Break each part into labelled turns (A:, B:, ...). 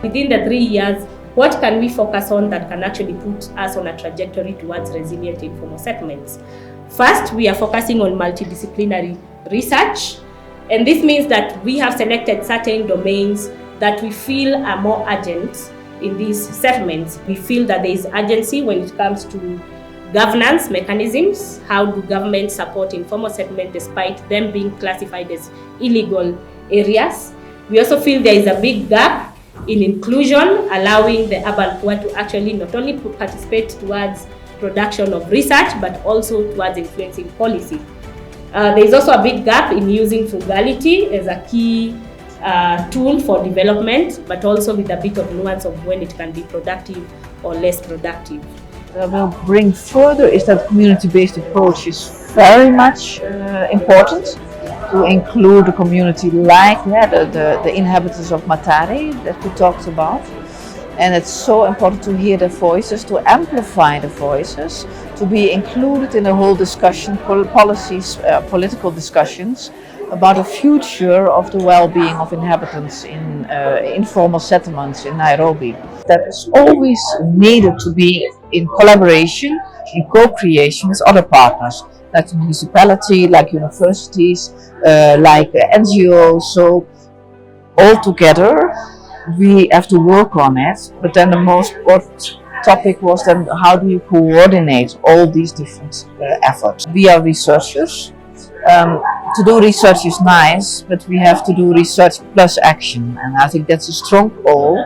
A: Within the 3 years, what can we focus on that can actually put us on a trajectory towards resilient informal settlements? First, we are focusing on multidisciplinary research, and this means that we have selected certain domains that we feel are more urgent in these settlements. We feel that there is urgency when it comes to governance mechanisms. How do governments support informal settlement despite them being classified as illegal areas? We also feel there is a big gap in inclusion, allowing the urban poor to actually not only participate towards production of research, but also towards influencing policy. There is also a big gap in using frugality as a key tool for development, but also with a bit of nuance of when it can be productive or less productive.
B: Will bring further is that community-based approach is very much important to include the community, like the inhabitants of Matare that we talked about. And it's so important to hear their voices, to amplify the voices, to be included in the whole discussion, policies, political discussions about the future of the well-being of inhabitants in informal settlements in Nairobi. That is always needed to be in collaboration, in co-creation with other partners, like the municipality, like universities, like NGOs. So all together we have to work on it. But then the most important topic was then how do you coordinate all these different efforts? We are researchers. To do research is nice, but we have to do research plus action, and I think that's a strong goal,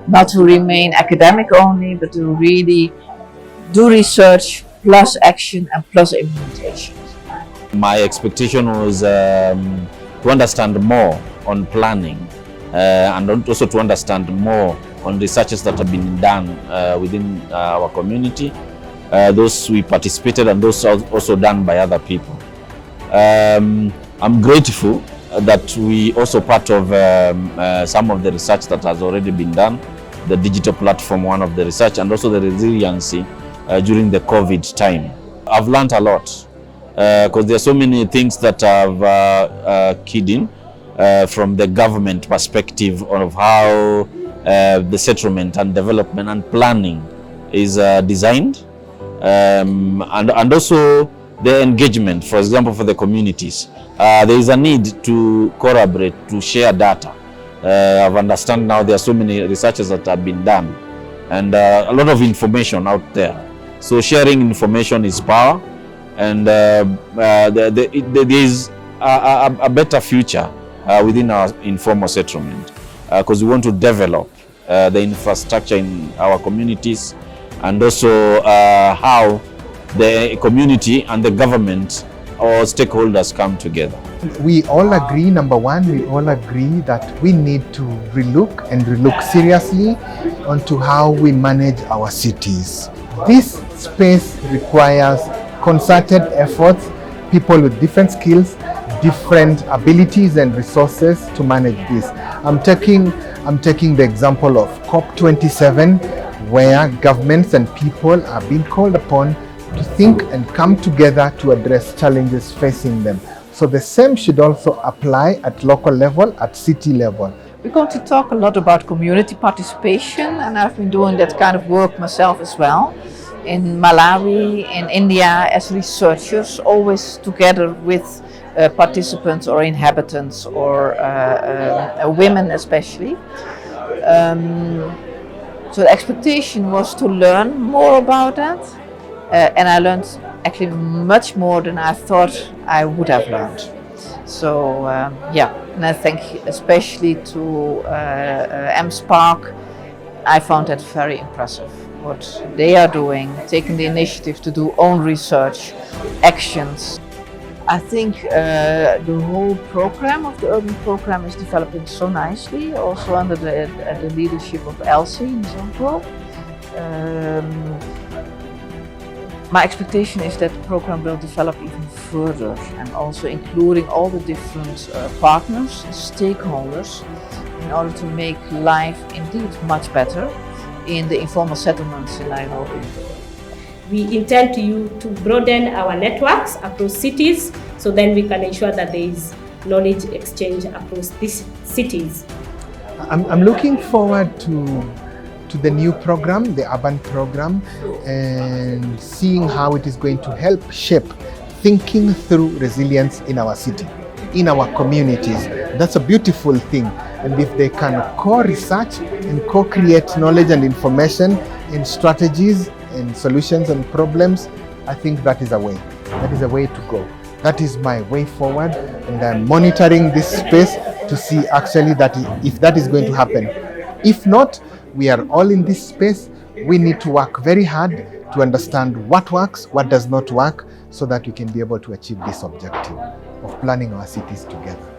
B: not to remain academic only, but to really do research plus action and plus implementation.
C: My expectation was to understand more on planning and also to understand more on researches that have been done within our community, those we participated and those also done by other people. I'm grateful that we also part of some of the research that has already been done, the digital platform, one of the research, and also the resiliency during the COVID time. I've learned a lot because there are so many things that I've keyed in from the government perspective of how the settlement and development and planning is designed, and also the engagement, for example, for the communities. There is a need to collaborate, to share data. I've understand now there are so many researches that have been done and a lot of information out there. So sharing information is power, and there is a better future within our informal settlement because we want to develop the infrastructure in our communities, and also how the community and the government or stakeholders come together.
D: We all agree, number one, we all agree that we need to relook seriously onto how we manage our cities. This space requires concerted efforts, people with different skills, different abilities and resources to manage this. I'm taking the example of COP27, where governments and people are being called upon to think and come together to address challenges facing them. So the same should also apply at local level, at city level.
B: We're going to talk a lot about community participation, and I've been doing that kind of work myself as well. In Malawi, in India, as researchers, always together with participants or inhabitants or women especially. So the expectation was to learn more about that. And I learned actually much more than I thought I would have learned. So and I think especially to MSpark, I found that very impressive. What they are doing, taking the initiative to do own research, actions. I think the whole program of the urban program is developing so nicely, also under the leadership of Elsie in Zonko. My expectation is that the program will develop even further, and also including all the different partners, stakeholders, in order to make life indeed much better in the informal settlements in Nairobi.
A: We intend to broaden our networks across cities, so then we can ensure that there is knowledge exchange across these cities.
D: I'm looking forward to the new program, the urban program, and seeing how it is going to help shape thinking through resilience in our city, in our communities. That's a beautiful thing. And if they can co-research and co-create knowledge and information and strategies and solutions and problems, I think that is a way. That is a way to go. That is my way forward, and I'm monitoring this space to see actually that if that is going to happen. If not, we are all in this space. We need to work very hard to understand what works, what does not work, so that we can be able to achieve this objective of planning our cities together.